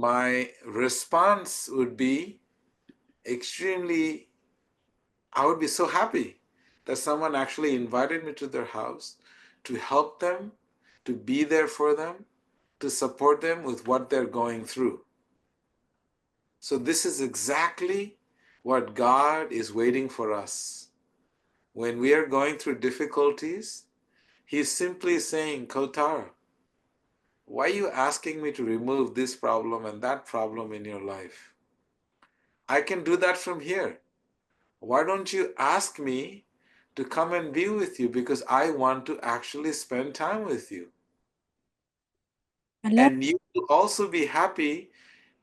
my response would be extremely, I would be so happy that someone actually invited me to their house to help them, to be there for them, to support them with what they're going through. So this is exactly what God is waiting for us. When we are going through difficulties, He's simply saying, Kotar, why are you asking me to remove this problem and that problem in your life? I can do that from here. Why don't you ask me to come and be with you, because I want to actually spend time with you. Alors, And you will also be happy,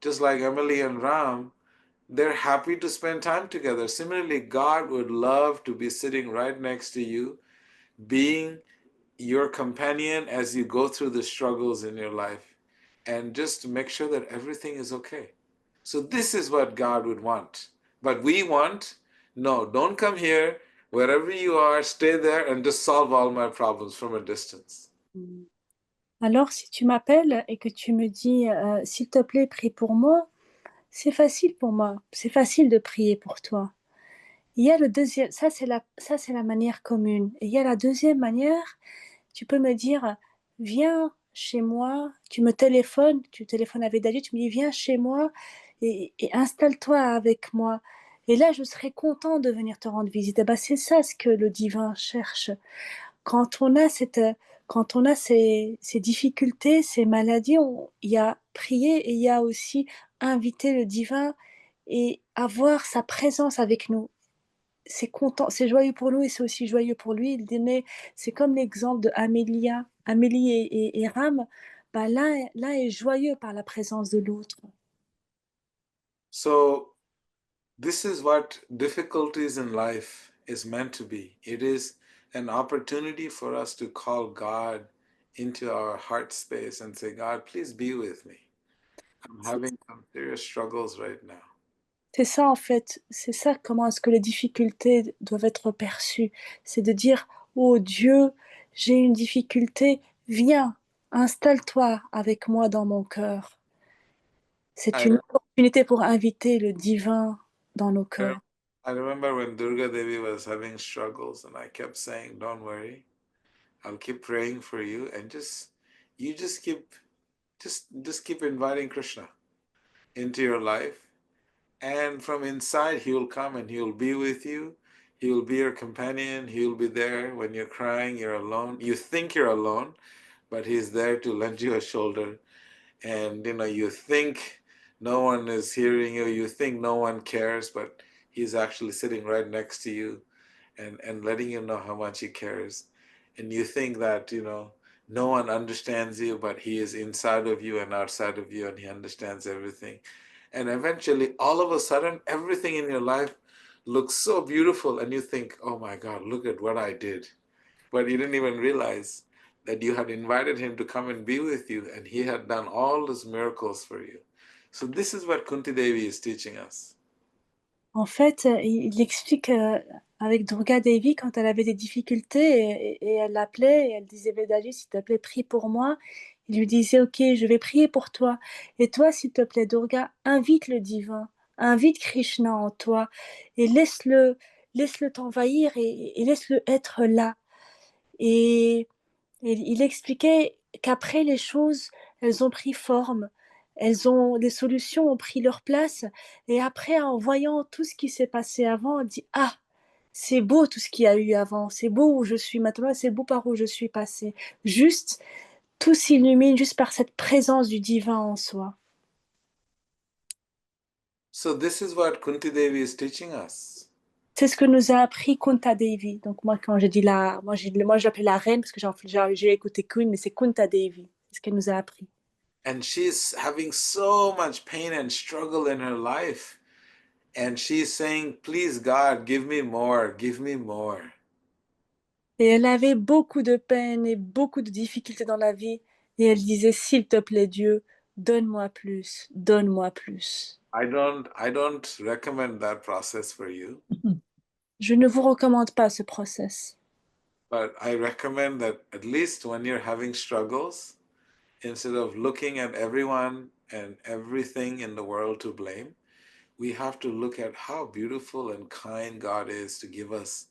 just like Emily and Ram, they're happy to spend time together. Similarly, God would love to be sitting right next to you, being your companion as you go through the struggles in your life, and just to make sure that everything is okay. So this is what God would want. But we want, no, don't come here. Wherever you are, stay there and just solve all my problems from a distance. alors, si tu m'appelles et que tu me dis, s'il te plaît, prie pour moi, c'est facile pour moi. C'est facile de prier pour toi. Il y a le deuxième, ça c'est la manière commune. Et il y a la deuxième manière, tu peux me dire, viens chez moi, tu téléphones avec David, tu me dis, viens chez moi et installe-toi avec moi. Et là, je serai content de venir te rendre visite. Et ben, c'est ça ce que le divin cherche. Quand on a quand on a ces difficultés, ces maladies, il y a prier et il y a aussi inviter le divin et avoir sa présence avec nous. C'est content, c'est joyeux pour nous et c'est aussi joyeux pour lui. Il dit, mais c'est comme l'exemple de Amélie et Ram. Bah, l'un est joyeux par la présence de l'autre. So this is what difficulties in life is meant to be. It is an opportunity for us to call God into our heart space and say, God, please be with me. I'm having some serious struggles right now. C'est ça en fait, c'est ça comment est-ce que les difficultés doivent être perçues. C'est de dire, oh Dieu, j'ai une difficulté, viens, installe-toi avec moi dans mon cœur. C'est I, une opportunité pour inviter le divin dans nos I cœurs. I remember when Durga Devi was having struggles, and I kept saying, don't worry, I'll keep praying for you, and you just keep inviting Krishna into your life. And from inside, he will come and he will be with you. He will be your companion. He will be there when you're crying, you're alone. You think you're alone, but he's there to lend you a shoulder. And you think no one is hearing you, you think no one cares, but he's actually sitting right next to you and letting you know how much he cares. And you think that, no one understands you, but he is inside of you and outside of you, and he understands everything. And eventually, all of a sudden, everything in your life looks so beautiful, and you think, oh my God, look at what I did. But you didn't even realize that you had invited him to come and be with you, and he had done all those miracles for you. So this is what Kunti Devi is teaching us. En fait, il explique avec Durga Devi, quand elle avait des difficultés et elle l'appelait et elle disait, Védaji, s'il te plaît, prie pour moi. Il lui disait, ok, je vais prier pour toi. Et toi, s'il te plaît, Durga, invite le divin, invite Krishna en toi et laisse-le t'envahir et laisse-le être là. Et il expliquait qu'après les choses, elles ont pris forme, les solutions ont pris leur place. Et après, en voyant tout ce qui s'est passé avant, on dit ah, c'est beau tout ce qu'il y a eu avant, c'est beau où je suis maintenant, c'est beau par où je suis passé. Juste, tout s'illumine juste par cette présence du divin en soi. So this is what Kunti Devi is teaching us. C'est ce que nous a appris Kunta Devi. Donc moi, quand j'ai dit moi je l'appelais la reine parce que j'ai écouté Queen, mais c'est Kunta Devi. C'est ce qu'elle nous a appris. And she's having so much pain and struggle in her life. And she's saying, please, God, give me more, give me more. Et elle avait beaucoup de peine et beaucoup de difficultés dans la vie. Et elle disait, s'il te plaît, Dieu, donne-moi plus, donne-moi plus. I don't recommend that process for you, Je ne vous recommande pas ce process. but I recommend that at least when you're having struggles, instead of looking at everyone and everything in the world to blame, we have to look at how beautiful and kind God is to give us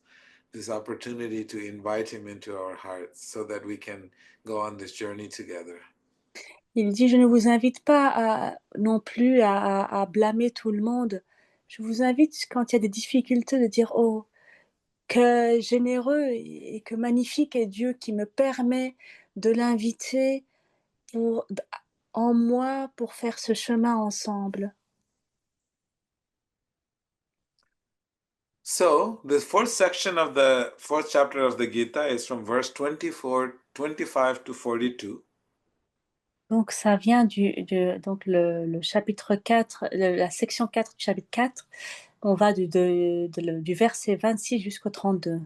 this opportunity to invite Him into our hearts so that we can go on this journey together. Il dit, je ne vous invite pas non plus à blâmer tout le monde. Je vous invite, quand il y a des difficultés, de dire, oh, que généreux et que magnifique est Dieu qui me permet de l'inviter en moi pour faire ce chemin ensemble. So, the fourth section of the fourth chapter of the Gita is from verse 25 to 42. Donc, ça vient donc le chapitre 4, la section 4 du chapitre 4. On va du verset 26 jusqu'au 32.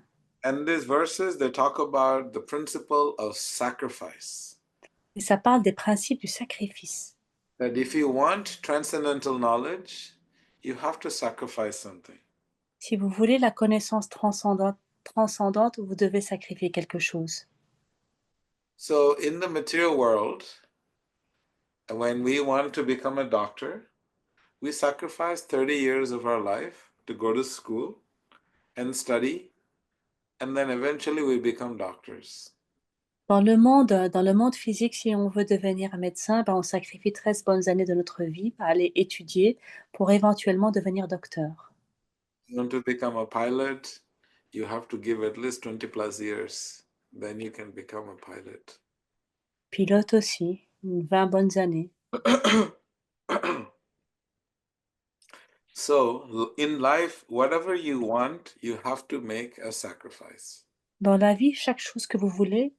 And these verses, they talk about the principle of sacrifice. Et ça parle des principes du sacrifice. That if you want transcendental knowledge, you have to sacrifice something. Si vous voulez la connaissance transcendante, vous devez sacrifier quelque chose. So in the material world, when we want to become a doctor, we sacrifice 30 years of our life to go to school and study, and then eventually we become doctors. Dans le monde physique, si on veut devenir médecin, on sacrifie 13 bonnes années de notre vie à aller étudier pour éventuellement devenir docteur. You want to become a pilot, you have to give at least 20 plus years. Then you can become a pilot. Pilote aussi, 20 bonnes années. So in life, whatever you want, you have to make a sacrifice. Dans la vie, chaque chose que vous voulez,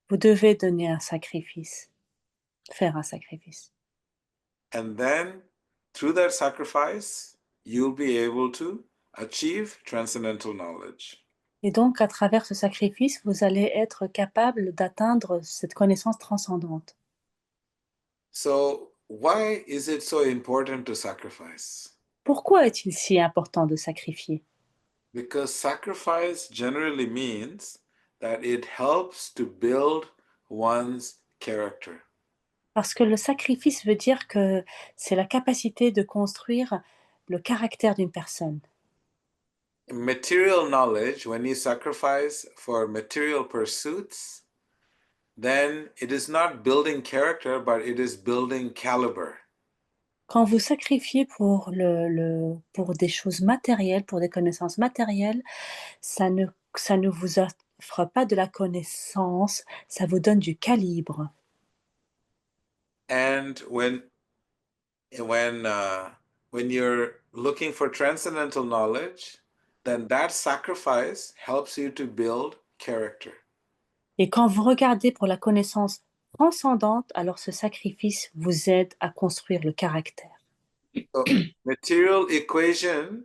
vous devez donner un sacrifice, faire un sacrifice. And then through that sacrifice, you'll be able to achieve transcendental knowledge. Et donc, à travers ce sacrifice, vous allez être capable d'atteindre cette connaissance transcendante. So why is it so important to sacrifice? Pourquoi est-il si important de sacrifier? Because sacrifice generally means that it helps to build one's character. Parce que le sacrifice veut dire que c'est la capacité de construire le caractère d'une personne. Material knowledge, when you sacrifice for material pursuits, then it is not building character, but it is building caliber. Quand vous sacrifiez pour des choses matérielles, pour des connaissances matérielles, ça ne vous offre pas de la connaissance, ça vous donne du calibre. And when you're looking for transcendental knowledge, then that sacrifice helps you to build character. Et quand vous regardez pour la connaissance transcendante, alors ce sacrifice vous aide à construire le caractère. So material equation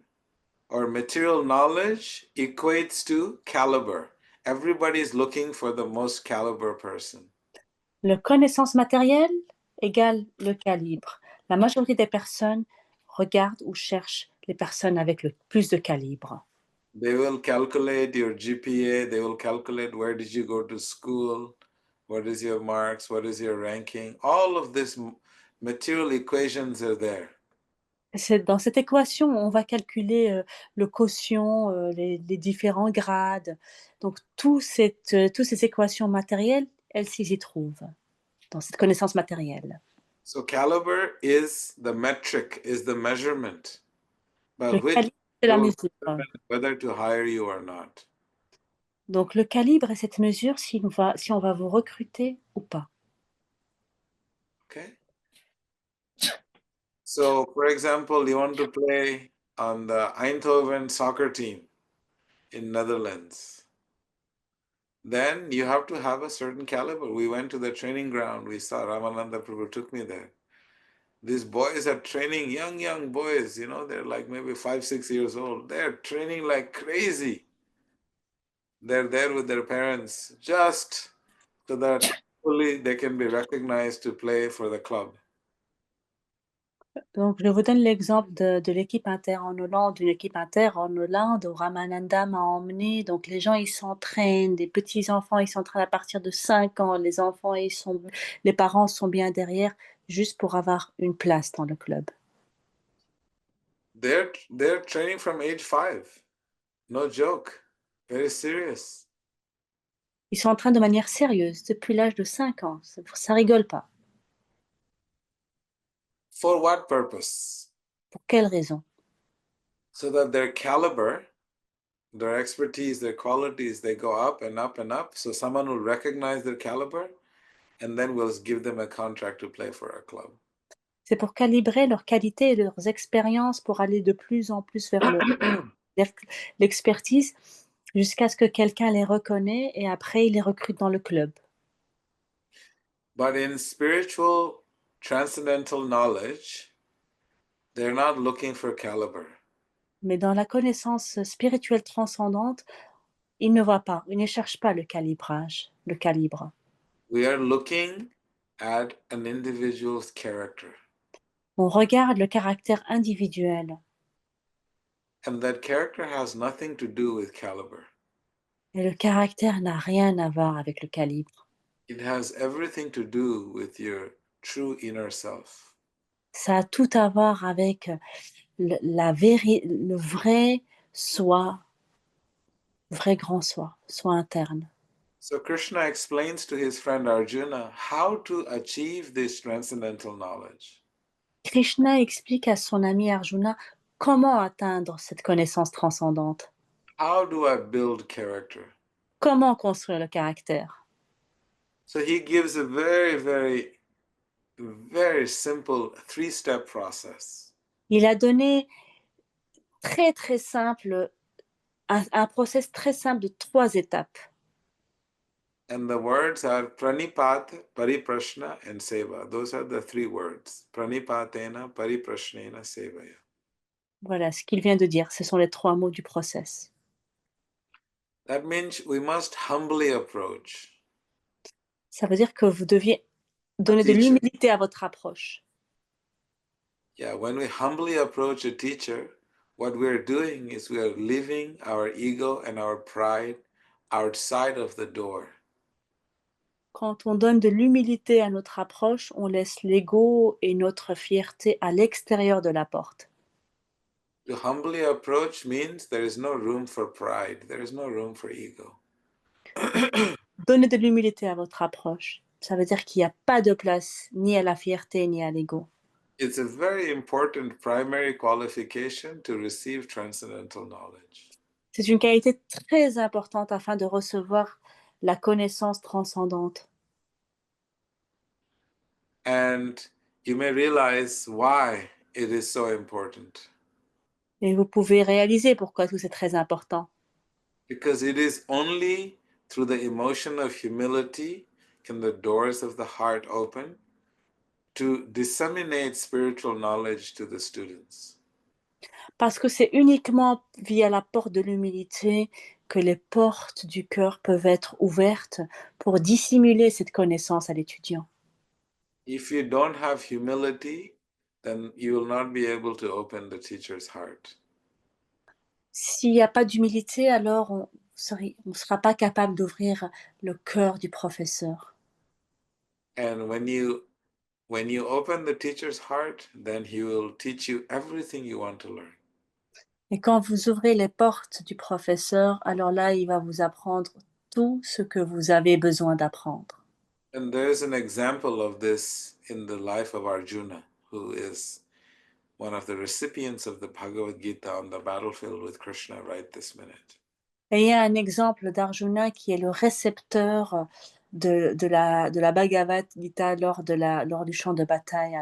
or material knowledge equates to caliber. Everybody is looking for the most caliber person. La connaissance matérielle égale le calibre. La majorité des personnes regardent ou cherchent les personnes avec le plus de calibre. They will calculate your GPA, they will calculate where did you go to school, what is your marks, what is your ranking. All of these material equations are there. Dans cette équation, on va calculer le quotient, les différents grades. Donc, toutes ces équations matérielles, elles s'y trouvent dans cette connaissance matérielle. So caliber is the metric, is the measurement by Le which calibre, c'est la will mesure. determine whether to hire you or not. Donc, le calibre est cette mesure si on va vous recruter ou pas. Okay. So, for example, you want to play on the Eindhoven soccer team in Netherlands. Then you have to have a certain caliber. We went to the training ground. We saw Ramananda Prabhu took me there. These boys are training, young boys, you know, they're like maybe 5, 6 years old. They're training like crazy. They're there with their parents just so that fully they can be recognized to play for the club. Donc, je vous donne l'exemple de l'équipe inter en Hollande. Une équipe inter en Hollande, au Ramananda m'a emmené. Donc, les gens, ils s'entraînent. Des petits-enfants, ils s'entraînent à partir de 5 ans. Les enfants, les parents sont bien derrière, juste pour avoir une place dans le club. They're training from age 5. No joke. Very serious. Ils s'entraînent de manière sérieuse depuis l'âge de 5 ans. Ça rigole pas. For what purpose? Pour quelle raison? So that their caliber, their expertise, their qualities, they go up and up and up. So someone will recognize their caliber and then we'll give them a contract to play for our club. C'est pour calibrer leurs qualités et leurs expériences pour aller de plus en plus vers l'expertise jusqu'à ce que quelqu'un les reconnaisse et après il les recrute dans le club. But in spiritual transcendental knowledge, they're not looking for caliber. Mais dans la connaissance spirituelle transcendante, il ne voit pas, il ne cherche pas le calibrage, le calibre. We are looking at an individual's character. On regarde le caractère individuel And that character has nothing to do with caliber. et le caractère n'a rien à voir avec le calibre. It has everything to do with your true inner self. Ça a tout à voir avec le vrai soi, vrai grand soi, soi interne. So Krishna explains to his friend Arjuna how to achieve this transcendental knowledge. Krishna explique à son ami Arjuna comment atteindre cette connaissance transcendante, How do I build character? comment construire le caractère. So he gives a very simple three-step process. Il a donné très très simple, un process très simple de 3 étapes. And the words are pranipat, pariprashna, and seva. Those are the 3 words. Pranipatena, pariprashnena, sevaya. Voilà ce qu'il vient de dire, ce sont les 3 mots du process. That means we must humbly approach Ça veut dire que vous deviez a donner de teacher. l'humilité à votre approche. Yeah, when we humbly approach a teacher, what we're doing is we are leaving our ego and our pride outside of the door. Quand on donne de l'humilité à notre approche, on laisse l'ego et notre fierté à l'extérieur de la porte. To humbly approach means there is no room for pride, there is no room for ego. Donner de l'humilité à votre approche, ça veut dire qu'il n'y a pas de place ni à la fierté ni à l'ego. It's a very important primary qualification to receive transcendental knowledge. C'est une qualité très importante afin de recevoir la connaissance transcendante. And you may realize why it is so important. Et vous pouvez réaliser pourquoi tout c'est très important. Because it is only through the emotion of humility can the doors of the heart open to disseminate spiritual knowledge to the students. Parce que c'est uniquement via la porte de l'humilité que les portes du cœur peuvent être ouvertes pour dissimuler cette connaissance à l'étudiant. If you don't have humility, then you will not be able to open the teacher's heart. S'il n'y a pas d'humilité, alors on ne sera pas capable d'ouvrir le cœur du professeur. And when you open the teacher's heart, then he will teach you everything you want to learn. Et quand vous ouvrez les portes du professeur, alors là, il va vous apprendre tout ce que vous avez besoin d'apprendre. And there is an example of this in the life of Arjuna, who is one of the recipients of the Bhagavad Gita on the battlefield with Krishna right this minute. Et il y a un exemple d'Arjuna qui est le récepteur de la bhagava gita lors du champ de bataille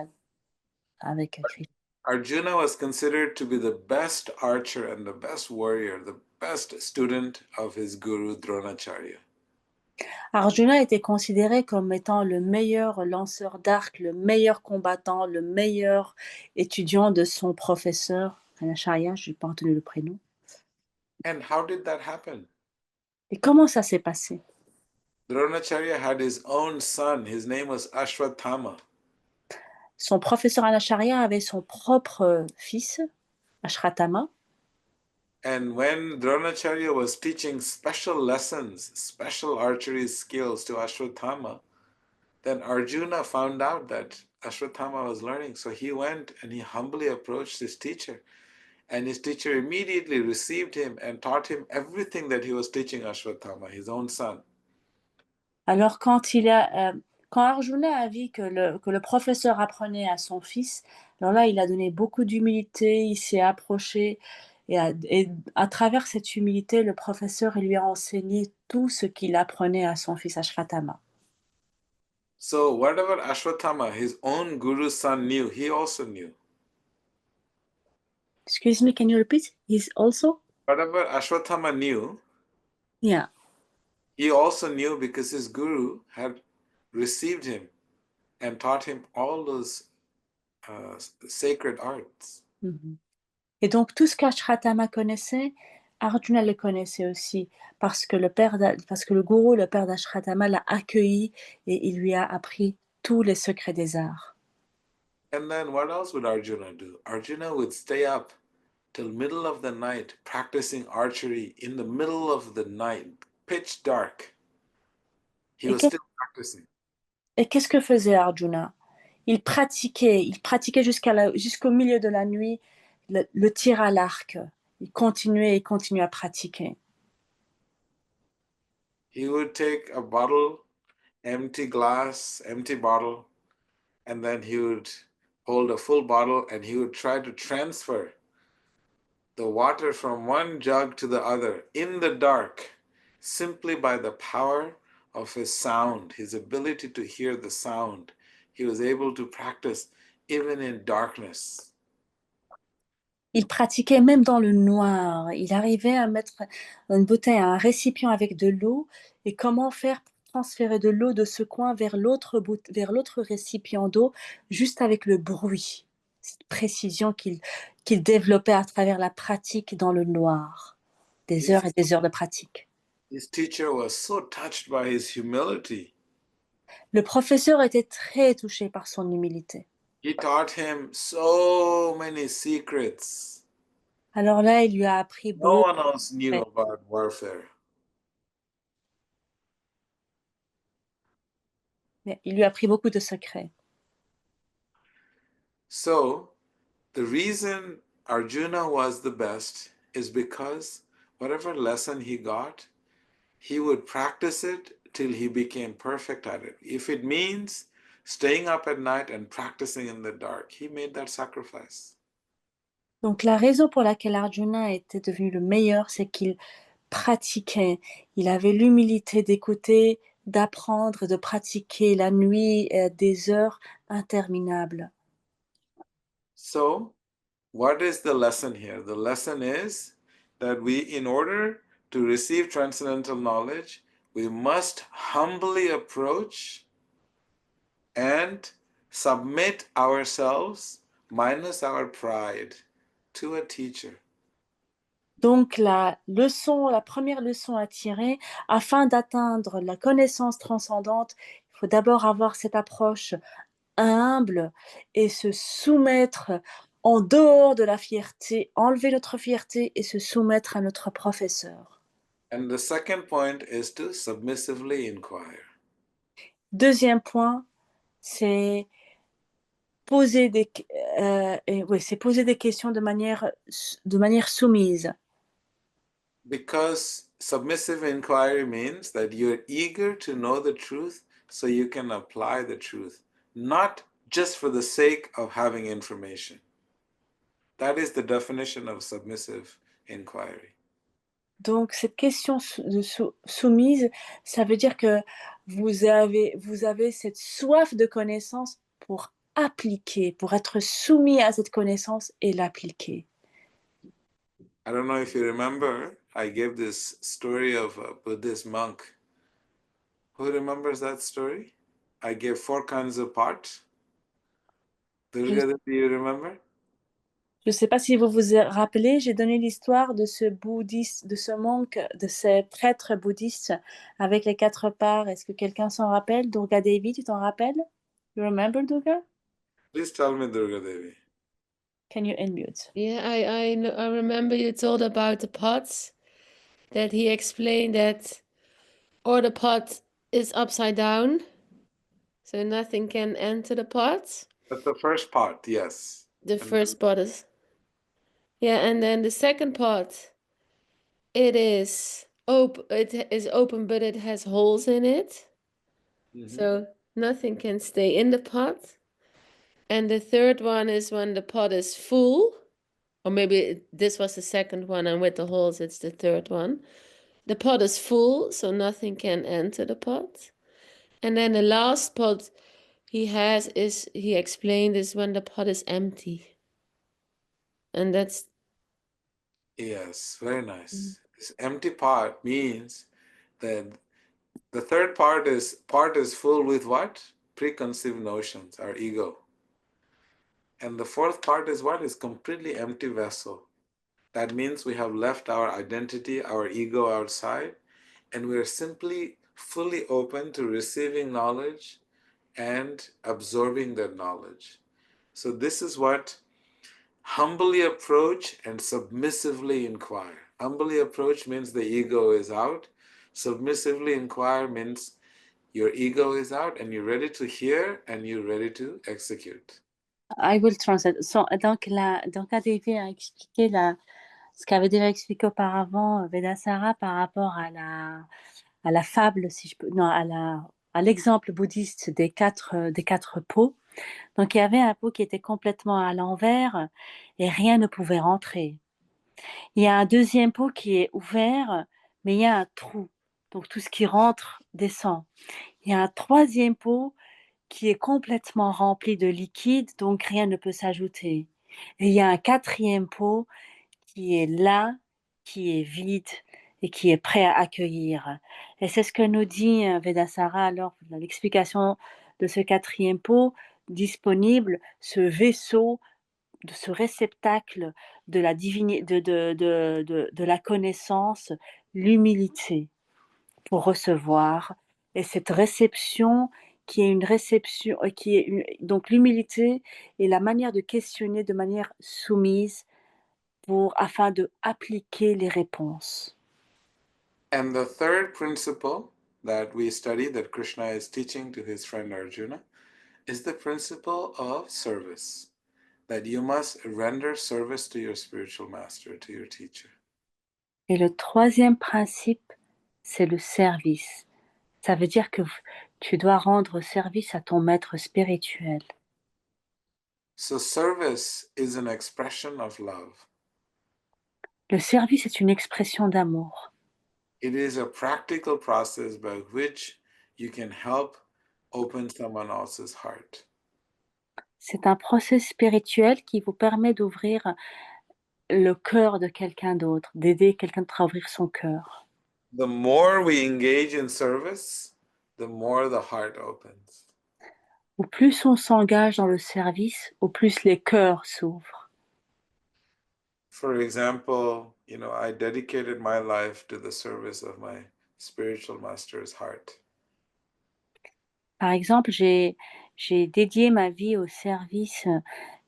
avec Krishna. Arjuna was considered to be the best archer and the best warrior, the best student of his guru Dronacharya. Arjuna était considéré comme étant le meilleur lanceur d'arc, le meilleur combattant, le meilleur étudiant de son professeur, Acharya, je n'ai pas retenu le prénom. And how did that happen? Et comment ça s'est passé? Dronacharya had his own son. His name was Ashwatthama. son professeur Anacharya avait son propre fils, Ashratama. And when Dronacharya was teaching special lessons, special archery skills to Ashwatthama, then Arjuna found out that Ashwatthama was learning. So he went and he humbly approached his teacher. And his teacher immediately received him and taught him everything that he was teaching Ashwatthama, his own son. Alors quand Arjuna a vu que le professeur apprenait à son fils, alors là, il a donné beaucoup d'humilité, il s'est approché, et à travers cette humilité, le professeur il lui a enseigné tout ce qu'il apprenait à son fils Ashvatthama. So whatever Ashwatthama, his own guru's son, knew, he also knew. Excuse me, can you repeat? He's also? Whatever Ashwatthama knew, Yeah. he also knew because his guru had received him and taught him all those sacred arts. Mhm. Et donc tout ce qu'Ashratthama connaissait, Arjuna le connaissait aussi, parce que parce que le gourou, le père d'Ashratthama, l'a accueilli et il lui a appris tous les secrets des arts. And then what else would Arjuna do? Arjuna would stay up till middle of the night practicing archery in the middle of the night, pitch dark. He Et was still practicing. qu'est-ce que faisait Arjuna? Il pratiquait jusqu'au milieu de la nuit le tir à l'arc. Il continuait et continuait à pratiquer. He would take a bottle, empty glass, empty bottle, and then he would hold a full bottle and he would try to transfer the water from one jug to the other in the dark simply by the power of his sound, his ability to hear the sound. He was able to practice even in darkness. Il pratiquait même dans le noir. Il arrivait à mettre une bouteille, un récipient avec de l'eau, et comment faire pour transférer de l'eau de ce coin vers vers l'autre récipient d'eau, juste avec le bruit. Cette précision qu'il développait à travers la pratique dans le noir. Des heures et des heures de pratique. His teacher was so touched by his humility. Le professeur était très touché par son humilité. He taught him so many secrets. Alors là, il lui a appris No beaucoup. one else knew about warfare. Il lui a appris beaucoup de secrets. So, the reason Arjuna was the best is because whatever lesson he got, he would practice it till he became perfect at it. If it means staying up at night and practicing in the dark, he made that sacrifice. Donc la raison pour laquelle Arjuna était devenu le meilleur, c'est qu'il pratiquait. Il avait l'humilité d'écouter, d'apprendre, de pratiquer la nuit des heures interminables. So, what is the lesson here? The lesson is that we, in order to receive transcendental knowledge, we must humbly approach and submit ourselves, minus our pride, to a teacher. Donc la première leçon à tirer, afin d'atteindre la connaissance transcendante, il faut d'abord avoir cette approche humble et se soumettre en dehors de la fierté, enlever notre fierté et se soumettre à notre professeur. And the second point is to submissively inquire. Deuxième point, c'est poser c'est poser des questions de manière soumise. Because submissive inquiry means that you're eager to know the truth so you can apply the truth, not just for the sake of having information. That is the definition of submissive inquiry. Donc, cette question soumise, ça veut dire que vous avez cette soif de connaissance pour appliquer, pour être soumis à cette connaissance et l'appliquer. I don't know if you remember, I gave this story of a Buddhist monk. Who remembers that story? I gave 4 kinds of pots. Je Durga, do you remember? ne sais pas si vous vous rappelez, j'ai donné l'histoire de ce bouddhiste, de ce monk, de ce prêtre bouddhiste avec les 4 parts. Est-ce que quelqu'un s'en rappelle? Durga Devi, tu t'en rappelles? You remember, Durga? Please tell me, Durga Devi. Can you unmute? Yeah, I remember you told about the pots, that he explained that or the pot is upside down, so nothing can enter the pot. That's the first part, yes. The And first pot is, yeah, and then the second pot, it is open. It is open, but it has holes in it, so nothing can stay in the pot. And the third one is when the pot is full, or maybe this was the second one, and with the holes, it's the third one. The pot is full, so nothing can enter the pot. And then the last pot he has is, he explained, is when the pot is empty. And that's, yes, very nice. This empty part means that the third part is full with what? Preconceived notions, our ego. And the fourth part is what? Is completely empty vessel. That means we have left our identity, our ego outside, and we are simply fully open to receiving knowledge and absorbing that knowledge. So this is what humbly approach and submissively inquire. Humbly approach means the ego is out. Submissively inquire means your ego is out and you're ready to hear and you're ready to execute. I will translate. Donc, la Devi a expliqué ce qu'avait déjà expliqué auparavant Vedasara par rapport à la fable, si je peux, non, à l'exemple bouddhiste des quatre pots. Donc, il y avait un pot qui était complètement à l'envers et rien ne pouvait rentrer. Il y a un deuxième pot qui est ouvert, mais il y a un trou. Donc, tout ce qui rentre descend. Il y a un troisième pot qui est complètement rempli de liquide, donc rien ne peut s'ajouter. Et il y a un quatrième pot qui est là, qui est vide et qui est prêt à accueillir. Et c'est ce que nous dit Vedasara alors, l'explication de ce quatrième pot disponible, ce vaisseau, de ce réceptacle de la de la connaissance, l'humilité pour recevoir. Et cette réception qui est une réception, donc l'humilité et la manière de questionner de manière soumise afin de appliquer les réponses. And the third principle that we study, that Krishna is teaching to his friend Arjuna, is the principle of service. That you must render service to your spiritual master, to your teacher. Et le troisième principe, c'est le service. Ça veut dire que tu dois rendre service à ton maître spirituel. So service is an expression of love. Le service est une expression d'amour. It is a practical process by which you can help open someone else's heart. C'est un processus spirituel qui vous permet d'ouvrir le cœur de quelqu'un d'autre, d'aider quelqu'un d'autre à ouvrir son cœur. The more we engage in service, the more the heart opens. Au plus on s'engage dans le service, au plus les cœurs s'ouvrent. For example, I dedicated my life to the service of my spiritual master's heart. Par exemple, j'ai dédié ma vie au service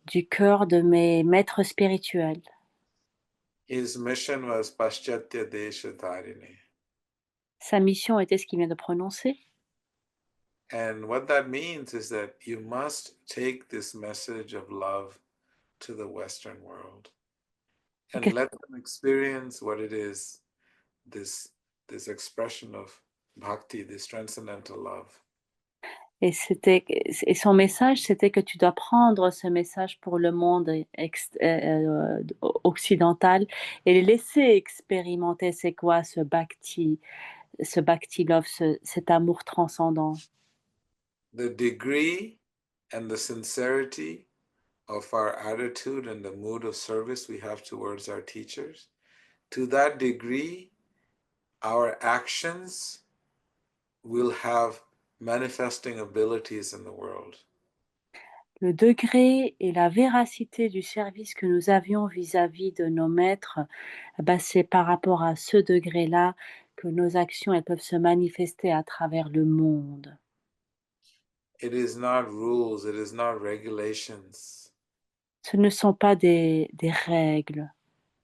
du cœur de mes maîtres spirituels. His mission was Paschatya Desha Tarini. Sa mission était ce qu'il vient de prononcer. And what that means is that you must take this message of love to the Western world and let them experience what it is, this expression of bhakti, this transcendental love. Et son message, c'était que tu dois prendre ce message pour le monde occidental et les laisser expérimenter c'est quoi ce bhakti love, cet amour transcendant. The degree and the sincerity of our attitude and the mood of service we have towards our teachers, to that degree, our actions will have manifesting abilities in the world. Le degré et la véracité du service que nous avions vis-à-vis de nos maîtres, c'est par rapport à ce degré-là que nos actions elles peuvent se manifester à travers le monde. It is not rules, it is not regulations. Ce ne sont pas des règles.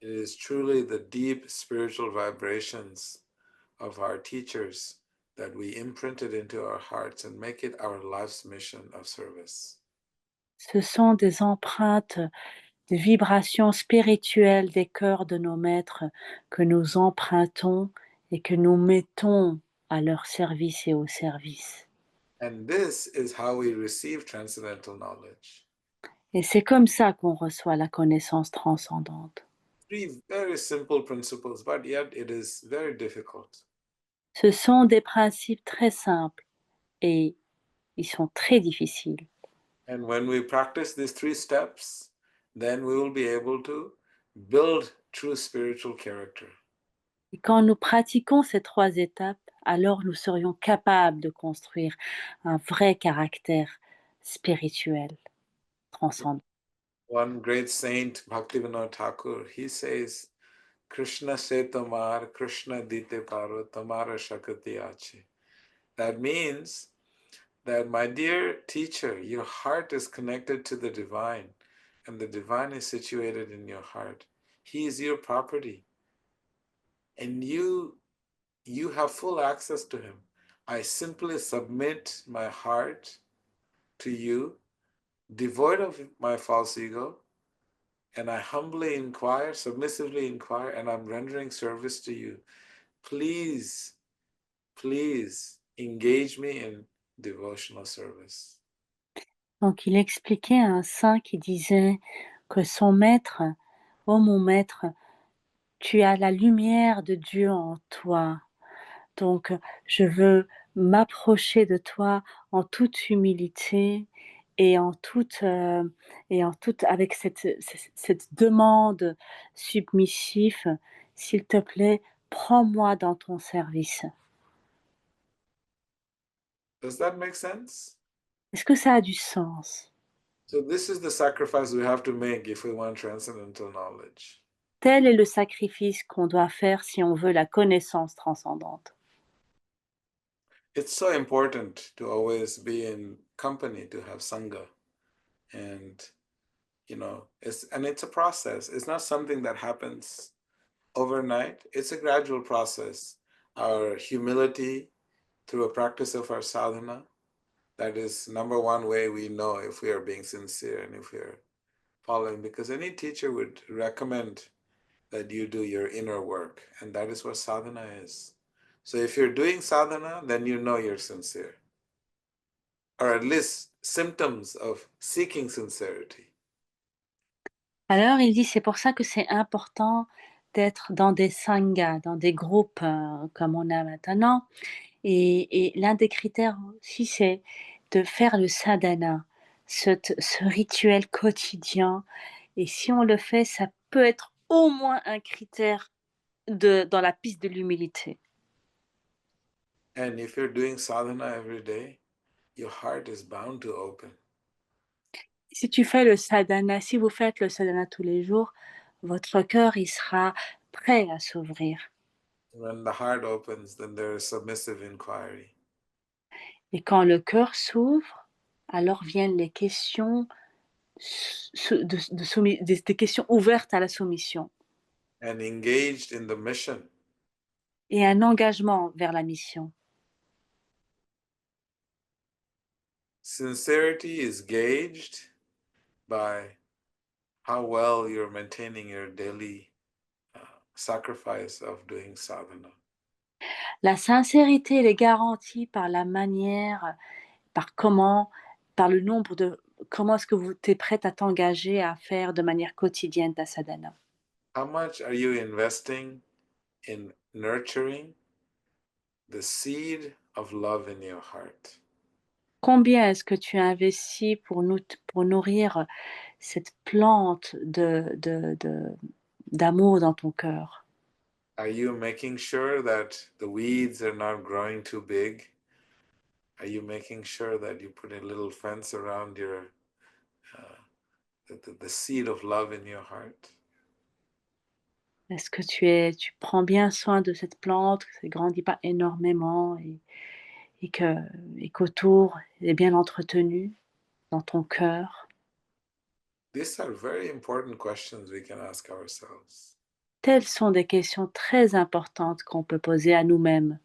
It is truly the deep spiritual vibrations of our teachers that we imprinted into our hearts and make it our life's mission of service. Ce sont des empreintes, des vibrations spirituelles des cœurs de nos maîtres que nous empruntons et que nous mettons à leur service et au service. And this is how we receive transcendental knowledge. Et c'est comme ça qu'on reçoit la connaissance transcendante. Three very simple principles, but yet it is very difficult. Ce sont des principes très simples et ils sont très difficiles. And when we practice these three steps, then we will be able to build true spiritual character. Et quand nous pratiquons ces 3 étapes, alors nous serions capables de construire un vrai caractère spirituel, transcendant. One great saint, Bhaktivinoda Thakur, he says, Krishna se tomar, Krishna dite paro, tamara shakati ache. That means that, my dear teacher, your heart is connected to the divine, and the divine is situated in your heart. He is your property, and you have full access to him. I simply submit my heart to you, devoid of my false ego, and I humbly inquire, submissively inquire, and I'm rendering service to you. Please, please engage me in devotional service. Donc il expliquait à un saint qui disait que son maître, ô mon maître, tu as la lumière de Dieu en toi. Donc je veux m'approcher de toi en toute humilité et en toute, avec cette demande submissive: «S'il te plaît, prends-moi dans ton service». Does that make sense? Est-ce que ça a du sens? So this is the sacrifice we have to make if we want transcendental knowledge. Tel est le sacrifice qu'on doit faire si on veut la connaissance transcendante. It's so important to always be in company, to have sangha. And, it's a process. It's not something that happens overnight. It's a gradual process. Our humility through a practice of our sadhana, that is number one way we know if we are being sincere and if we are following, because any teacher would recommend that you do your inner work, and that is what sadhana is. So if you're doing sadhana, then you know you're sincere, or at least symptoms of seeking sincerity. Alors il dit: «C'est pour ça que c'est important d'être dans des sanghas, dans des groupes, comme on a maintenant». Et l'un des critères aussi, c'est de faire le sadhana, ce rituel quotidien. Et si on le fait, ça peut être au moins un critère dans la piste de l'humilité. And if you're doing sadhana every day, your heart is bound to open. Si tu fais le sadhana, si vous faites le sadhana tous les jours, votre cœur, il sera prêt à s'ouvrir. When the heart opens, then there is submissive inquiry. Et quand le cœur s'ouvre, alors viennent les questions des questions ouvertes à la soumission. And engaged in the mission. Et un engagement vers la mission. Sincerity is gauged by how well you're maintaining your daily sacrifice of doing sadhana. La sincérité, elle est garantie par la manière, par le nombre de comment est-ce que tu es prête à t'engager à faire de manière quotidienne ta sadhana. How much are you investing in nurturing the seed of love in your heart? Combien est-ce que tu investis pour nourrir cette plante d'amour dans ton cœur? Are you making sure that the weeds are not growing too big? Are you making sure that you put a little fence around your the seed of love in your heart? Est-ce que tu prends bien soin de cette plante, que ça ne grandit pas énormément et qu'autour, il est bien entretenu dans ton cœur. These are very important questions we can ask ourselves. Telles sont des questions très importantes qu'on peut poser à nous-mêmes.